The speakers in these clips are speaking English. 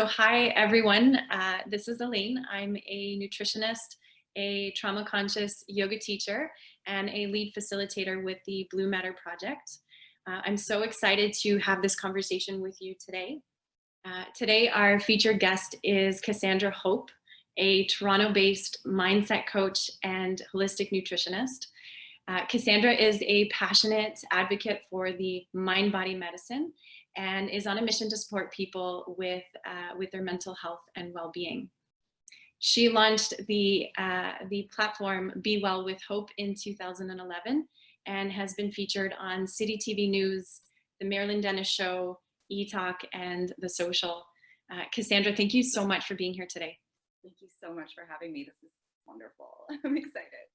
So hi, everyone. This is Elaine. I'm a nutritionist, a trauma conscious yoga teacher, and a lead facilitator with the BluMatter project. I'm so excited to have this conversation with you today. Today, our featured guest is Cassandra Hope, a Toronto-based mindset coach and holistic nutritionist. Cassandra is a passionate advocate for the mind-body medicine and is on a mission to support people with their mental health and well-being. She launched the platform Be Well with Hope in 2011 and has been featured on City TV News, The Marilyn Dennis Show, E-Talk, and The Social. Cassandra, thank you so much for being here today. Thank you so much for having me. This is wonderful. I'm excited.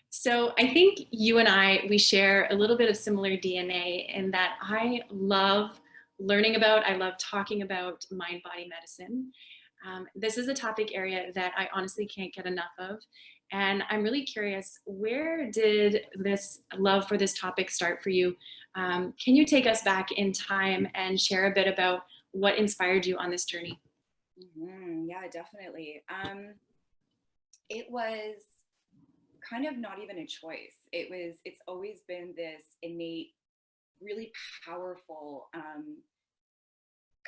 So I think you and we share a little bit of similar DNA in that I love learning about, I love talking about mind-body medicine. This is a topic area that I honestly can't get enough of. And I'm really curious, where did this love for this topic start for you? Can you take us back in time and share a bit about what inspired you on this journey? Yeah, definitely. It was kind of not even a choice. It's always been this innate, really powerful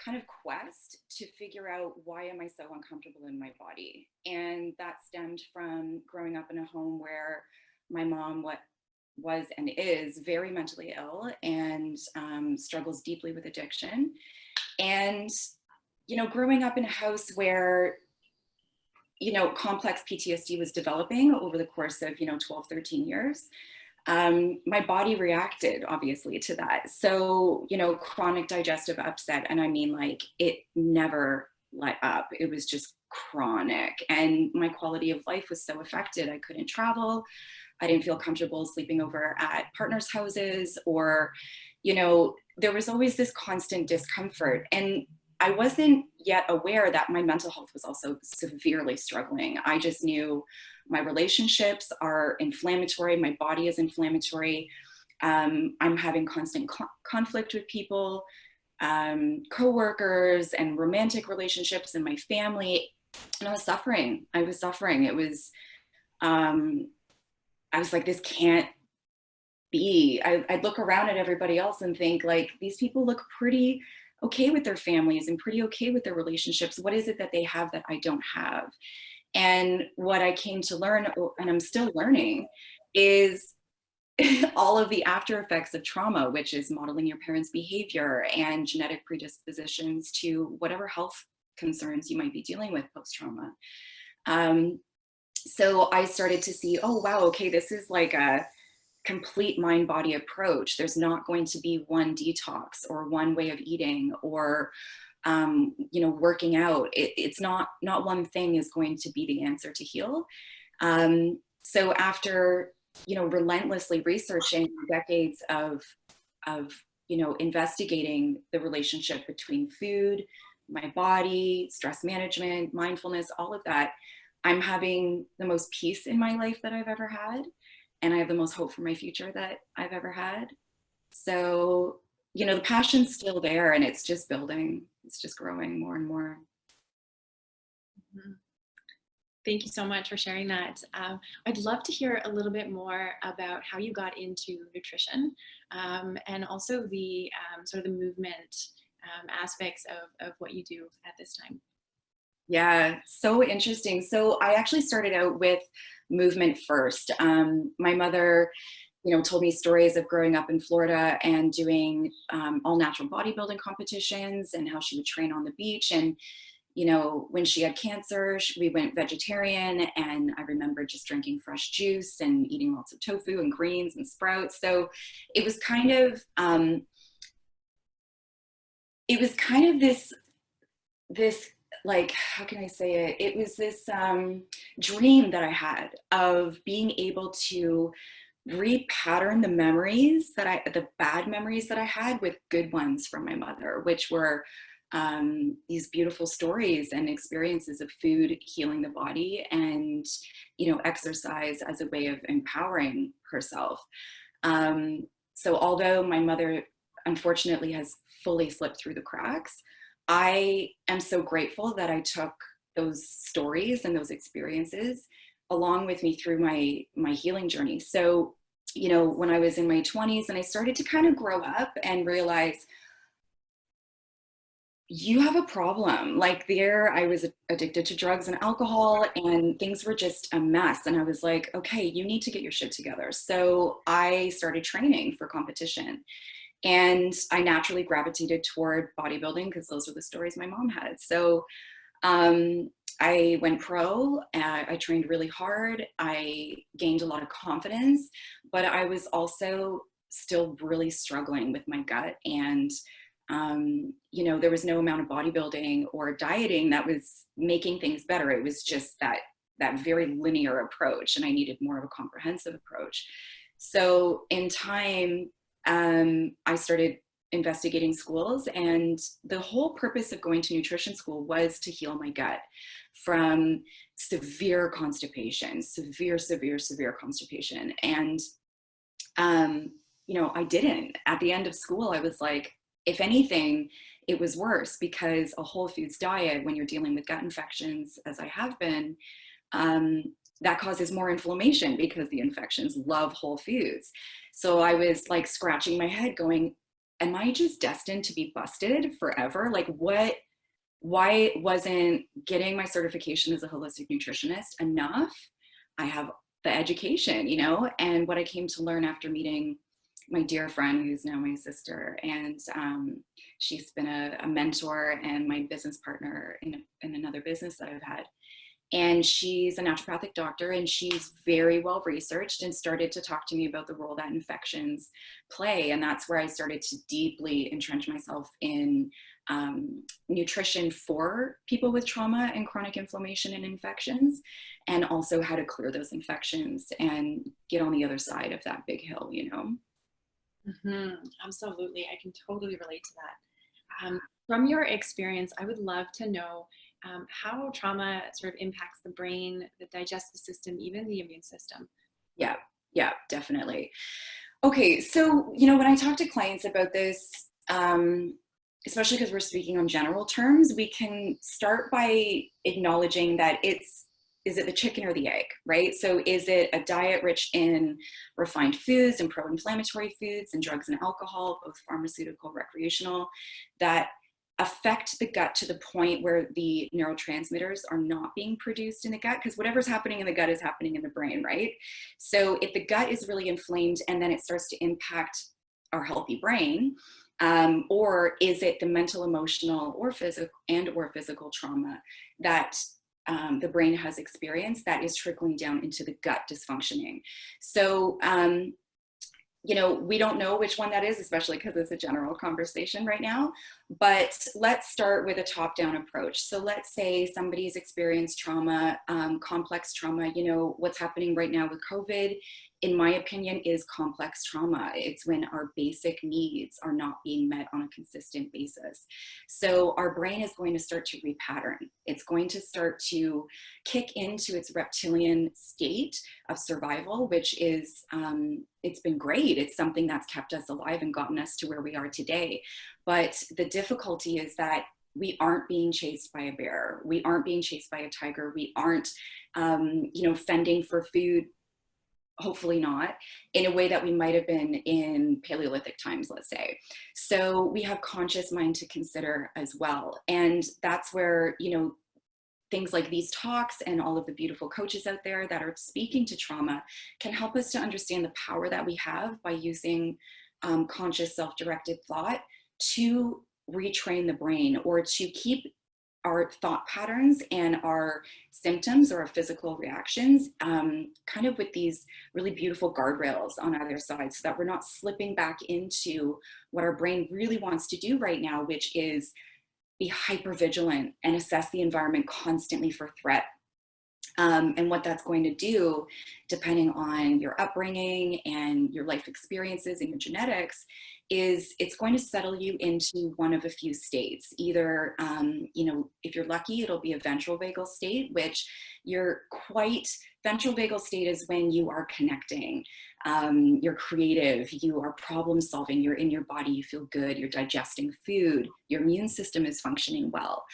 kind of quest to figure out, why am I so uncomfortable in my body? And that stemmed from growing up in a home where my mom was and is very mentally ill and struggles deeply with addiction. And, growing up in a house where complex PTSD was developing over the course of, 12, 13 years. My body reacted obviously to that. So, chronic digestive upset. And I mean, like, it never let up. It was just chronic. And my quality of life was so affected. I couldn't travel. I didn't feel comfortable sleeping over at partners' houses, or, there was always this constant discomfort. And I wasn't yet aware that my mental health was also severely struggling. I just knew my relationships are inflammatory, my body is inflammatory. I'm having constant conflict with people, coworkers, and romantic relationships in my family. And I was suffering. It was, I was like, this can't be. I'd look around at everybody else and think, like, these people look pretty okay with their families and pretty okay with their relationships. What is it that they have that I don't have? And what I came to learn, and I'm still learning, is all of the after effects of trauma, which is modeling your parents' behavior and genetic predispositions to whatever health concerns you might be dealing with post-trauma. So I started to see, oh, wow, okay, this is like a complete mind-body approach. There's not going to be one detox or one way of eating or working out. It's not one thing is going to be the answer to heal. So after relentlessly researching decades of investigating the relationship between food, my body, stress management, mindfulness, all of that, I'm having the most peace in my life that I've ever had. And I have the most hope for my future that I've ever had. So, the passion's still there, and it's just building. It's just growing more and more. Mm-hmm. Thank you so much for sharing that. I'd love to hear a little bit more about how you got into nutrition, and also the sort of the movement aspects of what you do at this time. Yeah, so interesting. So I actually started out with movement first. My mother, told me stories of growing up in Florida and doing all natural bodybuilding competitions, and how she would train on the beach. And, when she had cancer, we went vegetarian, and I remember just drinking fresh juice and eating lots of tofu and greens and sprouts. So it was kind of, this, like, how can I say it? It was this dream that I had of being able to repattern the bad memories that I had with good ones from my mother, which were these beautiful stories and experiences of food healing the body, and, exercise as a way of empowering herself. So although my mother unfortunately has fully slipped through the cracks, I am so grateful that I took those stories and those experiences along with me through my healing journey. So, you know, when I was in my 20s and I started to kind of grow up and realize you have a problem. Like there, I was addicted to drugs and alcohol, and things were just a mess. And I was like, okay, you need to get your shit together. So I started training for competition. And I naturally gravitated toward bodybuilding because those were the stories my mom had. So um, I went pro. I trained really hard. I gained a lot of confidence, but I was also still really struggling with my gut. And you know, there was no amount of bodybuilding or dieting that was making things better. It was just that very linear approach, and I needed more of a comprehensive approach. So in time, I started investigating schools, and the whole purpose of going to nutrition school was to heal my gut from severe constipation, severe constipation. And you know, I didn't. At the end of school, I was like, if anything, it was worse, because a whole foods diet, when you're dealing with gut infections, as I have been, um, that causes more inflammation because the infections love whole foods. So I was like scratching my head going, am I just destined to be busted forever? Like why wasn't getting my certification as a holistic nutritionist enough? I have the education, you know, and what I came to learn after meeting my dear friend, who's now my sister, and she's been a mentor and my business partner in another business that I've had. And she's a naturopathic doctor, and she's very well researched and started to talk to me about the role that infections play. And that's where I started to deeply entrench myself in nutrition for people with trauma and chronic inflammation and infections, and also how to clear those infections and get on the other side of that big hill, you know? Absolutely. I can totally relate to that. From your experience, I would love to know how trauma sort of impacts the brain, the digestive system, even the immune system. Yeah, yeah, definitely. Okay, so, you know, when I talk to clients about this, especially because we're speaking on general terms, we can start by acknowledging that is it the chicken or the egg, right? So is it a diet rich in refined foods and pro-inflammatory foods and drugs and alcohol, both pharmaceutical, recreational, that affect the gut to the point where the neurotransmitters are not being produced in the gut? Because whatever's happening in the gut is happening in the brain, right? So if the gut is really inflamed and then it starts to impact our healthy brain, or is it the mental, emotional, or physical trauma that the brain has experienced that is trickling down into the gut dysfunctioning? So, you know, we don't know which one that is, especially because it's a general conversation right now. But let's start with a top-down approach. So let's say somebody's experienced trauma, complex trauma. You know, what's happening right now with COVID, in my opinion, is complex trauma. It's when our basic needs are not being met on a consistent basis. So our brain is going to start to repattern. It's going to start to kick into its reptilian state of survival, which is, it's been great. It's something that's kept us alive and gotten us to where we are today. But the difficulty is that we aren't being chased by a bear. We aren't being chased by a tiger. We aren't, you know, fending for food, hopefully not, in a way that we might have been in Paleolithic times, let's say. So we have conscious mind to consider as well. And that's where, you know, things like these talks and all of the beautiful coaches out there that are speaking to trauma can help us to understand the power that we have by using conscious self-directed thought to retrain the brain, or to keep our thought patterns and our symptoms or our physical reactions kind of with these really beautiful guardrails on either side, so that we're not slipping back into what our brain really wants to do right now, which is be hyper vigilant and assess the environment constantly for threat. And what that's going to do, depending on your upbringing and your life experiences and your genetics, is it's going to settle you into one of a few states. Either, you know, if you're lucky, it'll be a ventral vagal state, which you're quite ventral vagal state is when you are connecting, you're creative, you are problem solving, you're in your body, you feel good, you're digesting food, your immune system is functioning well.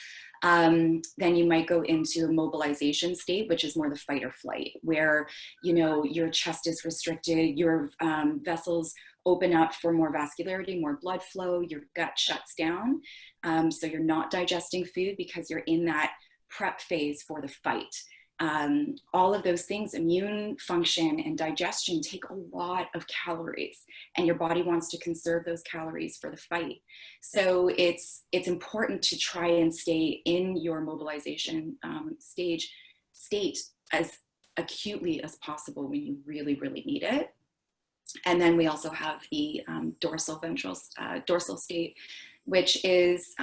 Then you might go into a mobilization state, which is more the fight or flight, where, you know, your chest is restricted, your vessels open up for more vascularity, more blood flow, your gut shuts down. So you're not digesting food because you're in that prep phase for the fight. All of those things, immune function and digestion, take a lot of calories, and your body wants to conserve those calories for the fight. So it's important to try and stay in your mobilization state as acutely as possible when you really, really need it. And then we also have the dorsal state, which is,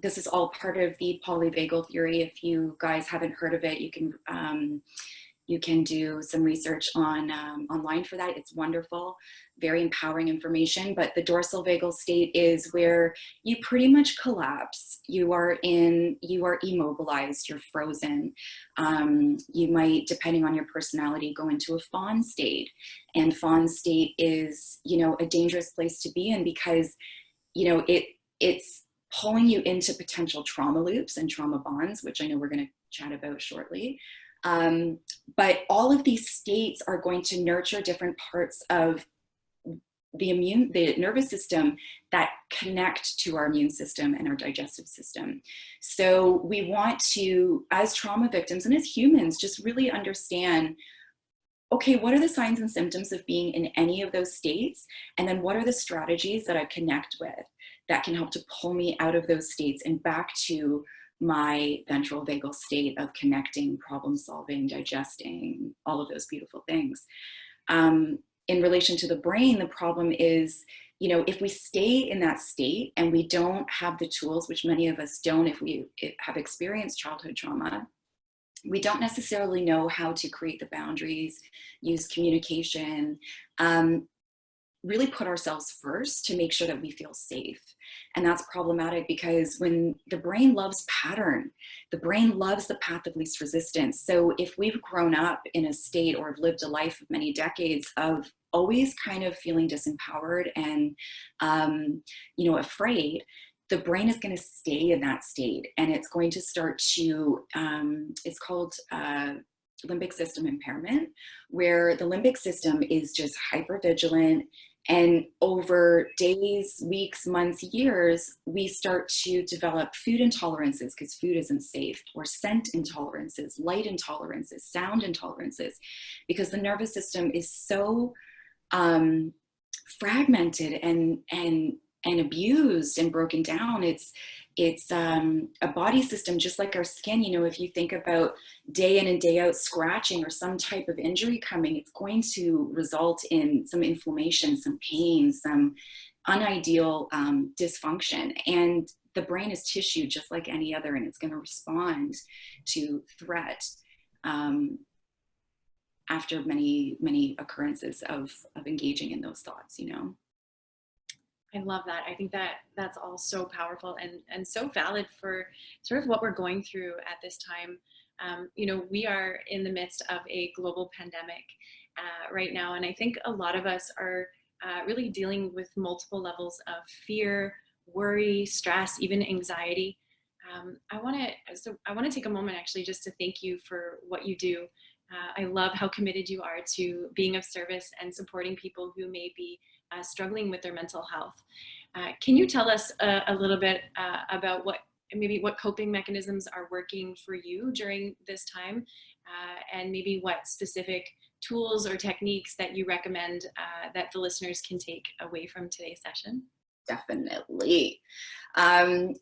this is all part of the polyvagal theory. If you guys haven't heard of it, you can do some research on online for that. It's wonderful, very empowering information. But the dorsal vagal state is where you pretty much collapse. You are immobilized, you're frozen. You might, depending on your personality, go into a fawn state. And fawn state is, you know, a dangerous place to be in because, you know, it's pulling you into potential trauma loops and trauma bonds, which I know we're going to chat about shortly. But all of these states are going to nurture different parts of the nervous system that connect to our immune system and our digestive system. So we want to, as trauma victims and as humans, just really understand, okay, what are the signs and symptoms of being in any of those states? And then what are the strategies that I connect with that can help to pull me out of those states and back to my ventral vagal state of connecting, problem solving, digesting, all of those beautiful things. In relation to the brain, the problem is, you know, if we stay in that state and we don't have the tools, which many of us don't if we have experienced childhood trauma, we don't necessarily know how to create the boundaries, use communication, really put ourselves first to make sure that we feel safe. And that's problematic because when the brain loves pattern, the brain loves the path of least resistance. So if we've grown up in a state or have lived a life of many decades of always kind of feeling disempowered and, you know, afraid, the brain is going to stay in that state and it's going to start to, it's called limbic system impairment, where the limbic system is just hypervigilant. And over days, weeks, months, years, we start to develop food intolerances because food isn't safe, or scent intolerances, light intolerances, sound intolerances, because the nervous system is so fragmented and abused and broken down. It's a body system just like our skin. You know, if you think about day in and day out scratching or some type of injury coming, it's going to result in some inflammation, some pain, some unideal dysfunction. And the brain is tissue just like any other, and it's going to respond to threat after many, many occurrences of engaging in those thoughts, you know. I love that. I think that that's all so powerful and so valid for sort of what we're going through at this time. You know, we are in the midst of a global pandemic right now, and I think a lot of us are really dealing with multiple levels of fear, worry, stress, even anxiety. I want to take a moment actually just to thank you for what you do. I love how committed you are to being of service and supporting people who may be struggling with their mental health. Can you tell us a little bit about what coping mechanisms are working for you during this time, and maybe what specific tools or techniques that you recommend that the listeners can take away from today's session? Definitely.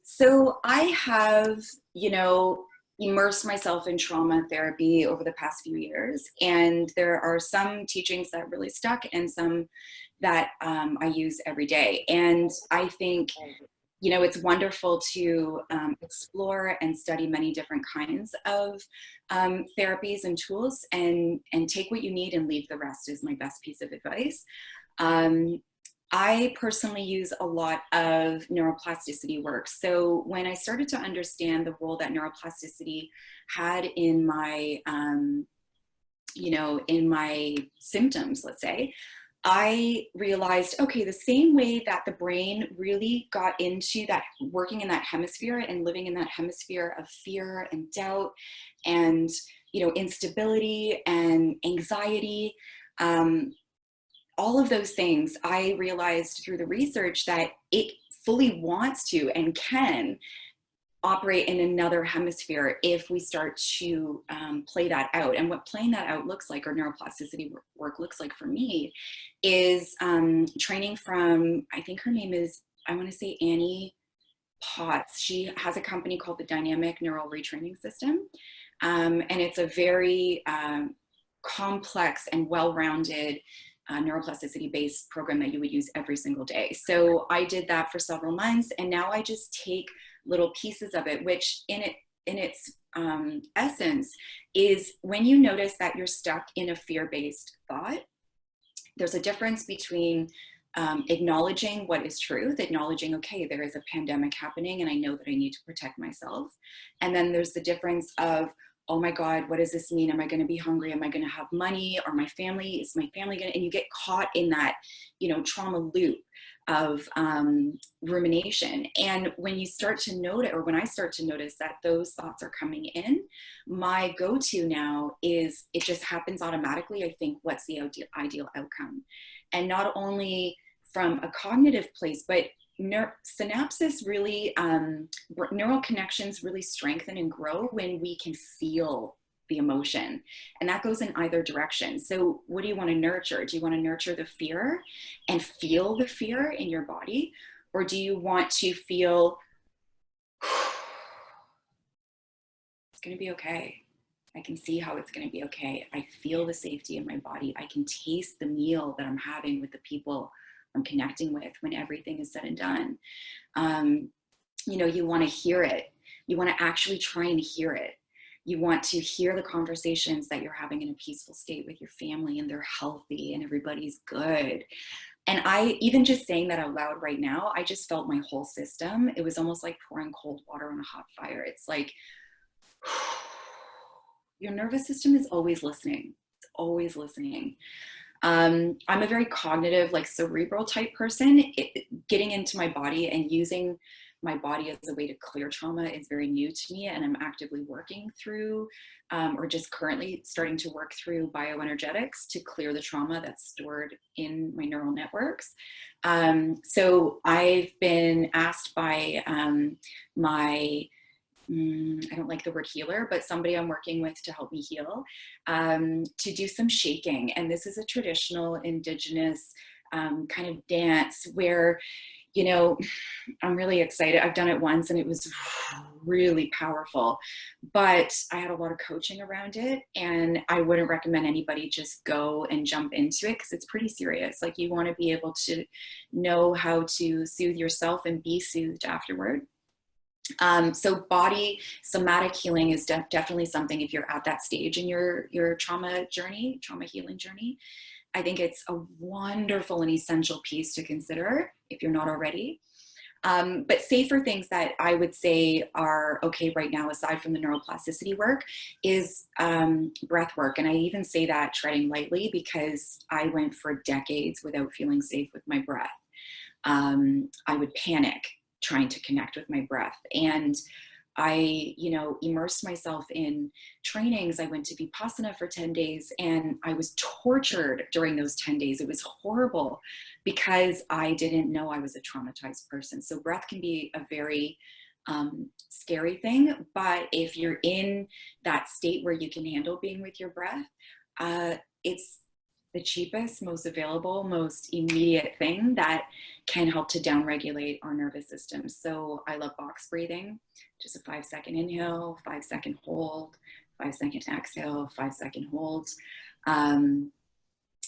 So I have, you know, immersed myself in trauma therapy over the past few years, and there are some teachings that really stuck and some that I use every day. And I think, you know, it's wonderful to explore and study many different kinds of therapies and tools, and take what you need and leave the rest is my best piece of advice. I personally use a lot of neuroplasticity work. So when I started to understand the role that neuroplasticity had in my in my symptoms, let's say, I realized, okay, the same way that the brain really got into that, working in that hemisphere and living in that hemisphere of fear and doubt and, instability and anxiety, all of those things, I realized through the research that it fully wants to and can operate in another hemisphere if we start to play that out. And what playing that out looks like, or neuroplasticity work looks like for me, is training from, I think her name is, I want to say Annie Potts. She has a company called the Dynamic Neural Retraining System. And it's a very complex and well-rounded neuroplasticity-based program that you would use every single day. So I did that for several months, and now I just take little pieces of it, which in its essence is when you notice that you're stuck in a fear-based thought, there's a difference between acknowledging what is truth, acknowledging, okay, there is a pandemic happening and I know that I need to protect myself. And then there's the difference of, oh my God, what does this mean? Am I going to be hungry? Am I going to have money? Or is my family going to, and you get caught in that, trauma loop of rumination. And when you start to notice, or when I start to notice that those thoughts are coming in, my go-to now is, it just happens automatically. I think, what's the ideal outcome? And not only from a cognitive place, but synapses really, neural connections really strengthen and grow when we can feel the emotion. And that goes in either direction. So what do you want to nurture? Do you want to nurture the fear and feel the fear in your body? Or do you want to feel, it's going to be okay. I can see how it's going to be okay. I feel the safety in my body. I can taste the meal that I'm having with the people I'm connecting with when everything is said and done. You want to hear it. You want to actually try and hear it. You want to hear the conversations that you're having in a peaceful state with your family, and they're healthy and everybody's good. And I, even just saying that out loud right now, I just felt my whole system. It was almost like pouring cold water on a hot fire. It's like, your nervous system is always listening. It's always listening. I'm a very cognitive, like cerebral type person. Getting into my body and using my body as a way to clear trauma is very new to me. And I'm actively working through, or just currently starting to work through bioenergetics to clear the trauma that's stored in my neural networks. So I've been asked by I don't like the word healer, but somebody I'm working with to help me heal, to do some shaking. And this is a traditional indigenous kind of dance where, I'm really excited. I've done it once and it was really powerful, but I had a lot of coaching around it, and I wouldn't recommend anybody just go and jump into it, because it's pretty serious. Like, you want to be able to know how to soothe yourself and be soothed afterward. So body somatic healing is definitely something, if you're at that stage in your trauma healing journey, I think it's a wonderful and essential piece to consider if you're not already. But safer things that I would say are okay right now, aside from the neuroplasticity work, is breath work. And I even say that treading lightly, because I went for decades without feeling safe with my breath. I would panic trying to connect with my breath. And I, immersed myself in trainings. I went to Vipassana for 10 days and I was tortured during those 10 days. It was horrible because I didn't know I was a traumatized person. So breath can be a very scary thing, but if you're in that state where you can handle being with your breath, it's the cheapest, most available, most immediate thing that can help to downregulate our nervous system. So I love box breathing, just a 5-second inhale, 5-second hold, 5-second exhale, 5-second hold.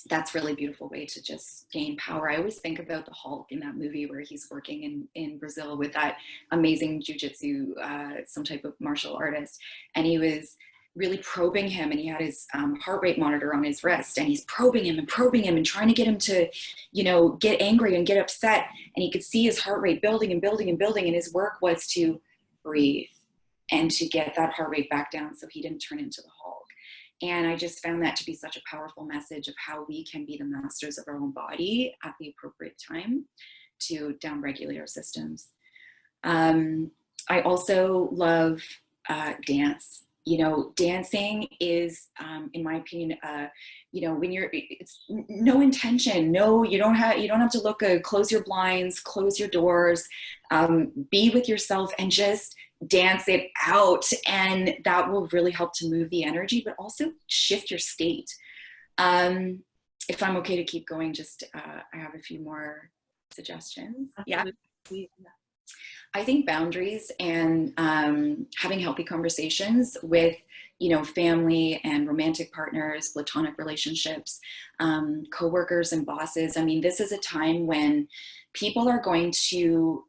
That's really beautiful way to just gain power. I always think about the Hulk in that movie where he's working in Brazil with that amazing jujitsu, some type of martial artist. And he was really probing him, and he had his heart rate monitor on his wrist, and he's probing him and trying to get him to, get angry and get upset. And he could see his heart rate building and building and building. And his work was to breathe and to get that heart rate back down so he didn't turn into the Hulk. And I just found that to be such a powerful message of how we can be the masters of our own body at the appropriate time to downregulate our systems. I also love dance. You know, dancing is, in my opinion, you know, when it's no intention, no, you don't have to look good. Close your blinds, close your doors, be with yourself and just dance it out. And that will really help to move the energy, but also shift your state. If I'm okay to keep going, just, I have a few more suggestions. Absolutely. Yeah. I think boundaries and having healthy conversations with, you know, family and romantic partners, platonic relationships, coworkers and bosses. I mean, this is a time when people are going to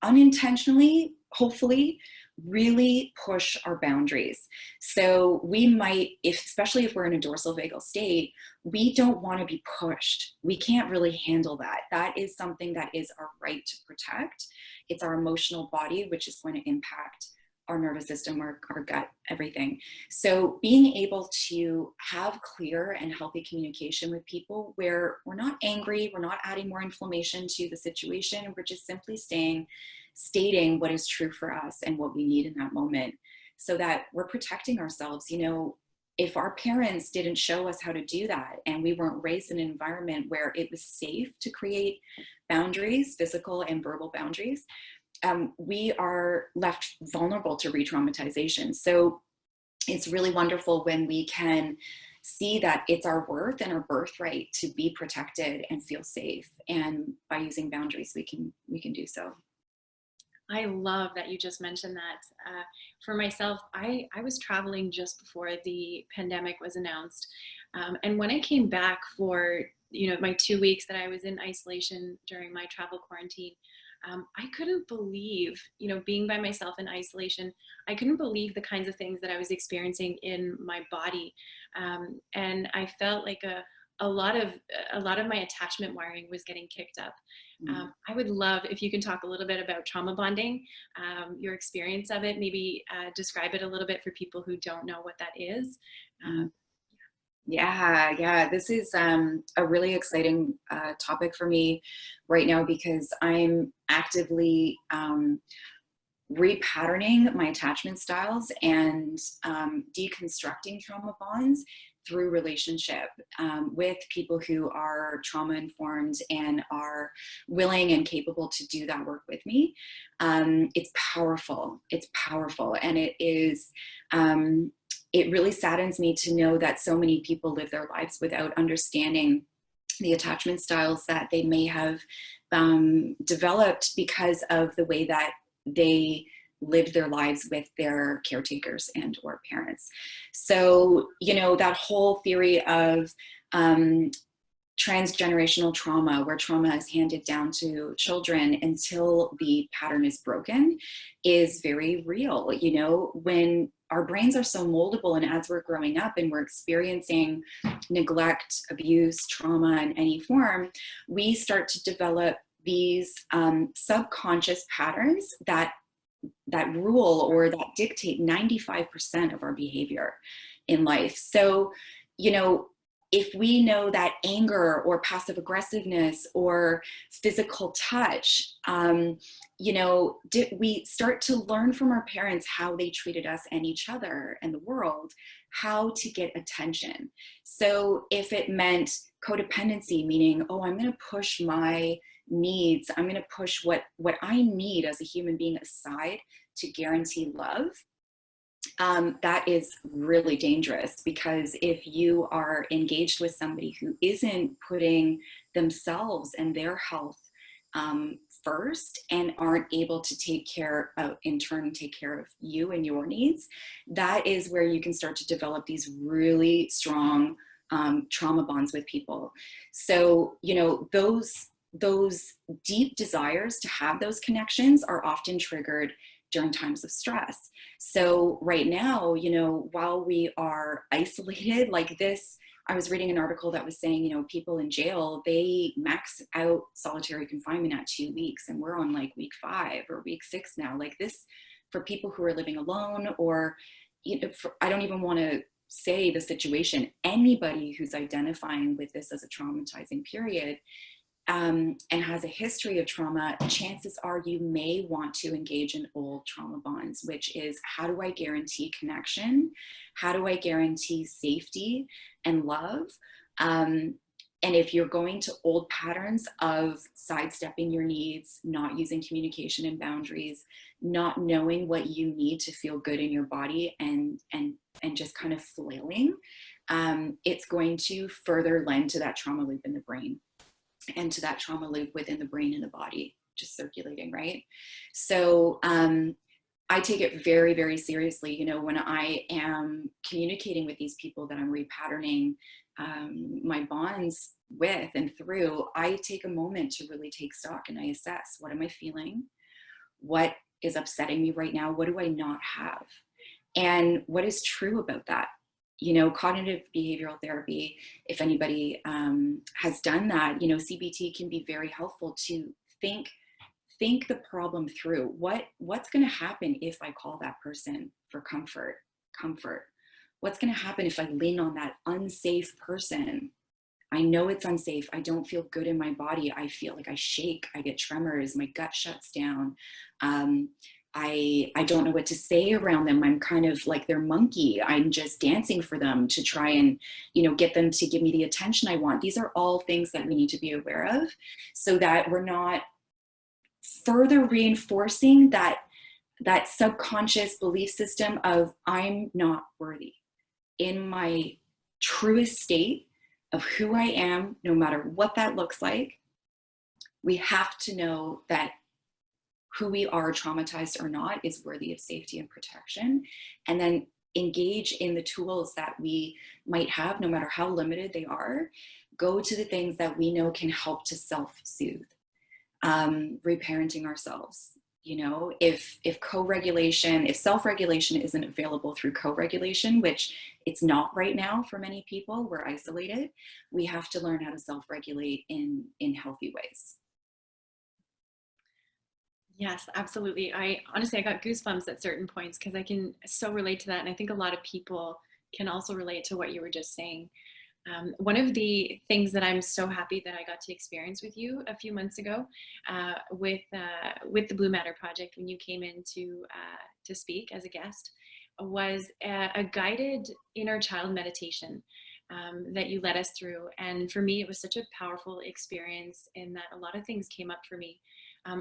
unintentionally, hopefully, really push our boundaries. So we might, especially if we're in a dorsal vagal state, we don't want to be pushed. We can't really handle that. That is something that is our right to protect. It's our emotional body, which is going to impact our nervous system, our gut, everything. So being able to have clear and healthy communication with people where we're not angry, we're not adding more inflammation to the situation, we're just simply stating what is true for us and what we need in that moment, so that we're protecting ourselves. You know, if our parents didn't show us how to do that, and we weren't raised in an environment where it was safe to create boundaries, physical and verbal boundaries, we are left vulnerable to re-traumatization. So it's really wonderful when we can see that it's our worth and our birthright to be protected and feel safe. And by using boundaries, we can do so. I love that you just mentioned that. For myself, I was traveling just before the pandemic was announced. And when I came back for, you know, my 2 weeks that I was in isolation during my travel quarantine, I couldn't believe, you know, being by myself in isolation, I couldn't believe the kinds of things that I was experiencing in my body. And I felt like a lot of my attachment wiring was getting kicked up. I would love if you can talk a little bit about trauma bonding, your experience of it, maybe describe it a little bit for people who don't know what that is. Yeah. This is a really exciting topic for me right now, because I'm actively repatterning my attachment styles and deconstructing trauma bonds through relationship with people who are trauma informed and are willing and capable to do that work with me. It's powerful. And it is, it really saddens me to know that so many people live their lives without understanding the attachment styles that they may have developed because of the way that they lived their lives with their caretakers and or parents. So, you know, that whole theory of transgenerational trauma, where trauma is handed down to children until the pattern is broken, is very real. You know, when our brains are so moldable, and as we're growing up and we're experiencing neglect, abuse, trauma in any form, we start to develop these subconscious patterns that rule or that dictate 95% of our behavior in life. So, you know, if we know that anger or passive aggressiveness or physical touch, you know, we start to learn from our parents how they treated us and each other and the world, how to get attention. So if it meant codependency, meaning, oh, I'm going to push my needs, I'm going to push what I need as a human being aside to guarantee love, that is really dangerous, because if you are engaged with somebody who isn't putting themselves and their health first and aren't able to take care of, in turn, take care of you and your needs, that is where you can start to develop these really strong trauma bonds with people. So, you know, those deep desires to have those connections are often triggered during times of stress. So right now, you know, while we are isolated like this, I was reading an article that was saying, you know, people in jail, they max out solitary confinement at 2 weeks, and we're on like week 5 or week 6 now. Like this, for people who are living alone, or, you know, I don't even want to say the situation, anybody who's identifying with this as a traumatizing period, and has a history of trauma, chances are you may want to engage in old trauma bonds, which is, how do I guarantee connection? How do I guarantee safety and love? And if you're going to old patterns of sidestepping your needs, not using communication and boundaries, not knowing what you need to feel good in your body, and just kind of flailing, it's going to further lend to that trauma loop in the brain, and to that trauma loop within the brain and the body, just circulating, right? So I take it very, very seriously. You know, when I am communicating with these people that I'm repatterning my bonds with and through, I take a moment to really take stock, and I assess, what am I feeling? What is upsetting me right now? What do I not have? And what is true about that? You know, cognitive behavioral therapy, if anybody has done that, you know, CBT can be very helpful to think the problem through. What's going to happen if I call that person for comfort? What's going to happen if I lean on that unsafe person? I know it's unsafe. I don't feel good in my body. I feel like I shake. I get tremors. My gut shuts down. I don't know what to say around them. I'm kind of like their monkey. I'm just dancing for them to try and, you know, get them to give me the attention I want. These are all things that we need to be aware of, so that we're not further reinforcing that subconscious belief system of, I'm not worthy. In my truest state of who I am, no matter what that looks like, we have to know that who we are, traumatized or not, is worthy of safety and protection, and then engage in the tools that we might have, no matter how limited they are. Go to the things that we know can help to self-soothe, reparenting ourselves. You know, if co-regulation, if self-regulation isn't available through co-regulation, which it's not right now for many people, we're isolated, we have to learn how to self-regulate in healthy ways. Yes, absolutely. I honestly, I got goosebumps at certain points because I can so relate to that. And I think a lot of people can also relate to what you were just saying. One of the things that I'm so happy that I got to experience with you a few months ago with the BluMatter project, when you came in to speak as a guest, was a guided inner child meditation that you led us through. And for me, it was such a powerful experience in that a lot of things came up for me.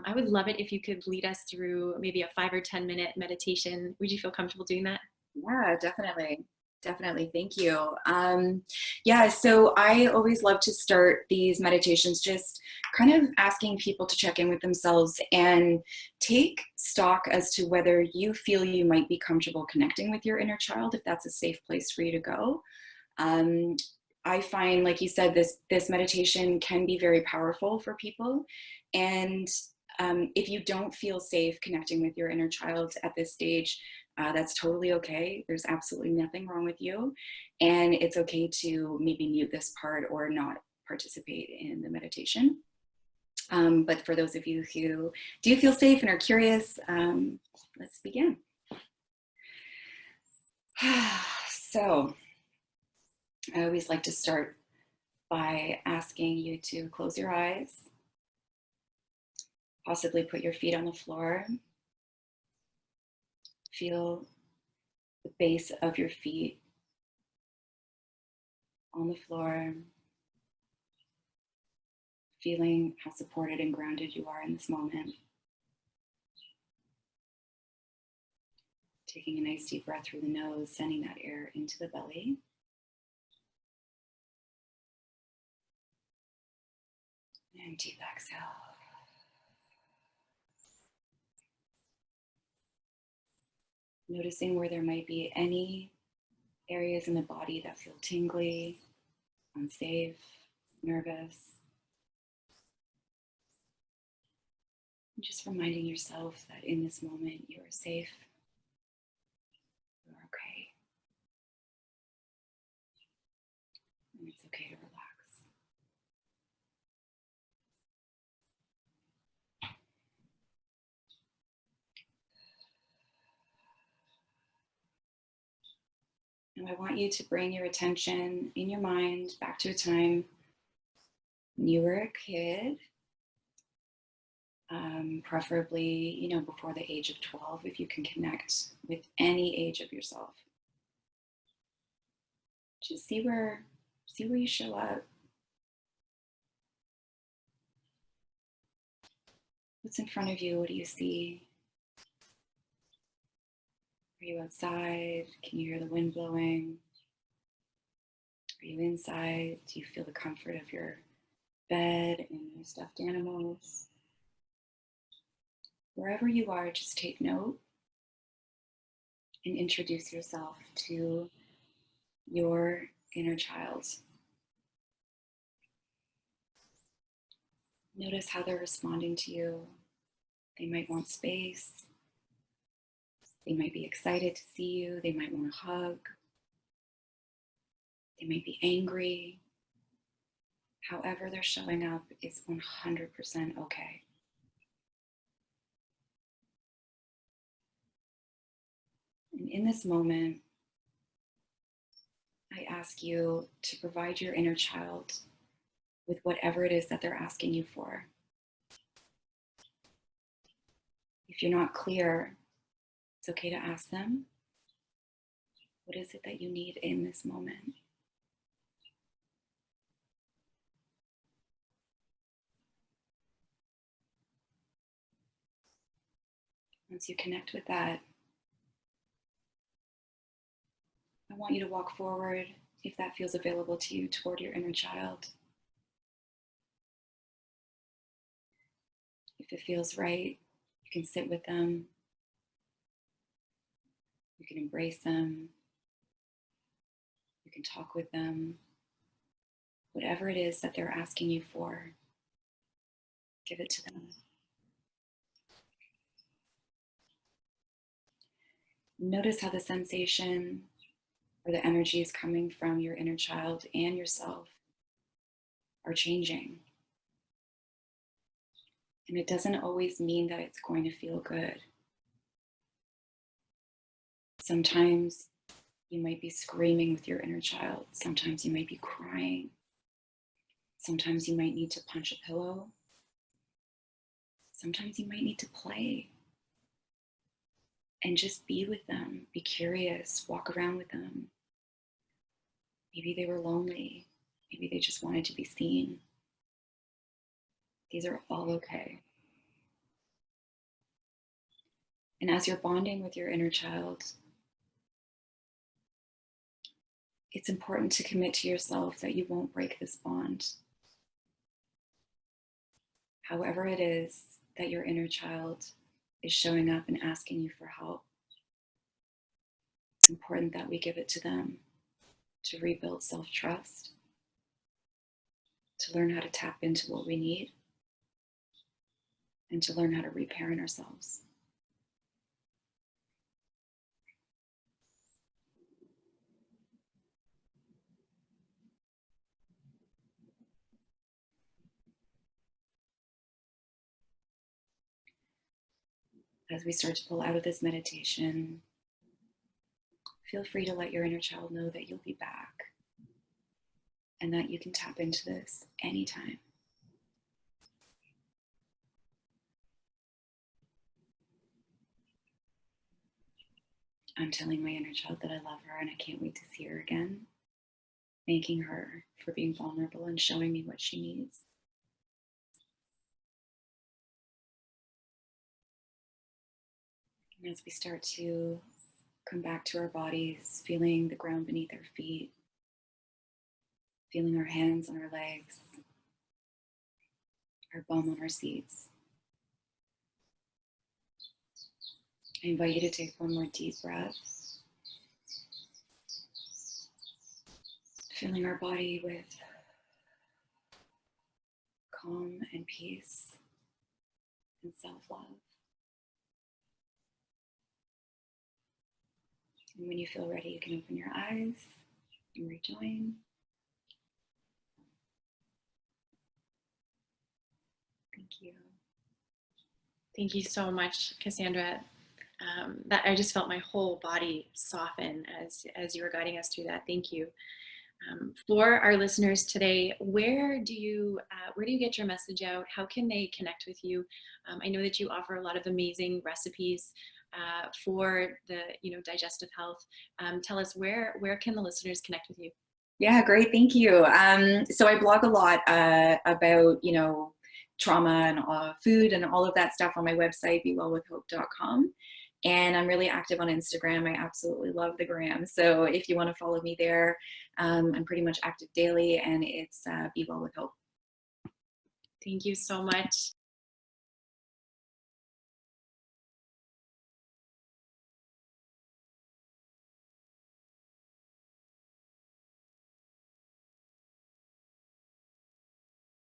I would love it if you could lead us through maybe a 5 or 10 minute meditation. Would you feel comfortable doing that? Yeah, definitely. Definitely. Thank you. Yeah, so I always love to start these meditations just kind of asking people to check in with themselves and take stock as to whether you feel you might be comfortable connecting with your inner child, if that's a safe place for you to go. I find, like you said, this meditation can be very powerful for people. And if you don't feel safe connecting with your inner child at this stage, that's totally okay. There's absolutely nothing wrong with you. And it's okay to maybe mute this part or not participate in the meditation. But for those of you who do feel safe and are curious, let's begin. So I always like to start by asking you to close your eyes, possibly put your feet on the floor. Feel the base of your feet on the floor, feeling how supported and grounded you are in this moment. Taking a nice deep breath through the nose, sending that air into the belly. And deep exhale. Noticing where there might be any areas in the body that feel tingly, unsafe, nervous. And just reminding yourself that in this moment you are safe, you are okay, and it's okay to relax. And I want you to bring your attention in your mind back to a time when you were a kid, preferably, before the age of 12, if you can connect with any age of yourself. Just see where you show up. What's in front of you? What do you see? Are you outside? Can you hear the wind blowing? Are you inside? Do you feel the comfort of your bed and your stuffed animals? Wherever you are, just take note and introduce yourself to your inner child. Notice how they're responding to you. They might want space. They might be excited to see you. They might want a hug. They might be angry. However they're showing up is 100% okay. And in this moment, I ask you to provide your inner child with whatever it is that they're asking you for. If you're not clear, it's okay to ask them, what is it that you need in this moment? Once you connect with that, I want you to walk forward, if that feels available to you, toward your inner child. If it feels right, you can sit with them. You can embrace them. You can talk with them. Whatever it is that they're asking you for, give it to them. Notice how the sensation or the energies coming from your inner child and yourself are changing. And it doesn't always mean that it's going to feel good. Sometimes you might be screaming with your inner child. Sometimes you might be crying. Sometimes you might need to punch a pillow. Sometimes you might need to play. And just be with them, be curious, walk around with them. Maybe they were lonely. Maybe they just wanted to be seen. These are all okay. And as you're bonding with your inner child, it's important to commit to yourself that you won't break this bond. However it is that your inner child is showing up and asking you for help, it's important that we give it to them to rebuild self-trust, to learn how to tap into what we need, and to learn how to reparent ourselves. As we start to pull out of this meditation, feel free to let your inner child know that you'll be back and that you can tap into this anytime. I'm telling my inner child that I love her and I can't wait to see her again, thanking her for being vulnerable and showing me what she needs. And as we start to come back to our bodies, feeling the ground beneath our feet, feeling our hands on our legs, our bum on our seats, I invite you to take one more deep breath, filling our body with calm and peace and self-love. And when you feel ready, you can open your eyes and rejoin. Thank you. Thank you so much, Cassandra. That I just felt my whole body soften as you were guiding us through that. Thank you. For our listeners today, where do you get your message out? How can they connect with you? I know that you offer a lot of amazing recipes for the digestive health. Tell us where can the listeners connect with you? Yeah, great. Thank you. So I blog a lot about, trauma and food and all of that stuff on my website, bewellwithhope.com. And I'm really active on Instagram. I absolutely love the gram. So if you want to follow me there, I'm pretty much active daily, and it's Be Well with Hope. Thank you so much.